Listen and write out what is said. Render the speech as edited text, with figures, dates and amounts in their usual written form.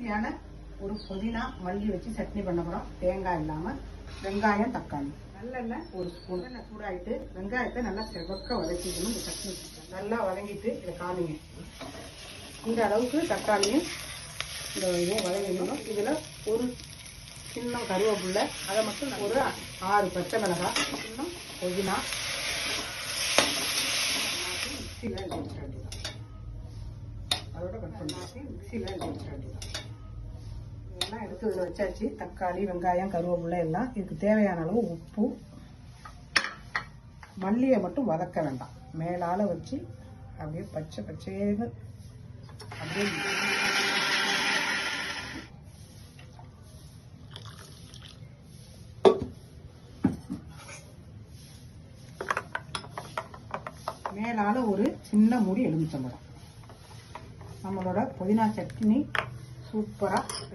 ஈஸியான ஒரு புதினா மல்லி வச்சு சட்னி பண்ண போகிறோம். தேங்காய் இல்லாமல் வெங்காயம் தக்காளி நல்லெண்ணெய் ஒரு ஸ்பூன் எண்ணெய் சூடாயிட்டு வெங்காயத்தை நல்லா செவக்க வதக்கிக்கணும். இந்த சட்னி நல்லா வதங்கிட்டு இதை காமிங்க. இந்த அளவுக்கு தக்காளியும் இந்த இதையும் வதங்கிக்கணும். இதில் ஒரு சின்ன கருவேப்பிலை, அதை மட்டும் ஒரு 6 பச்சை மிளகாய், இன்னும் புதினா மிக்சியில் அடிச்சு வேண்டியதான். அதோட கட் பண்ணி மிக்சியில் அடிச்சு வேண்டியதான். இதெல்லாம் எடுத்து இதில் வச்சாச்சு. தக்காளி வெங்காயம் கருவேப்பிலை எல்லாம் இதுக்கு தேவையான அளவு உப்பு. மல்லியை மட்டும் வதக்க வேண்டாம், மேலால் வச்சு அப்படியே பச்சை பச்சையாக அப்படியே மேலால் ஒரு சின்ன மூடி எலுமிச்சம்பழம். நம்மளோட புதினா சட்னி சூப்பராக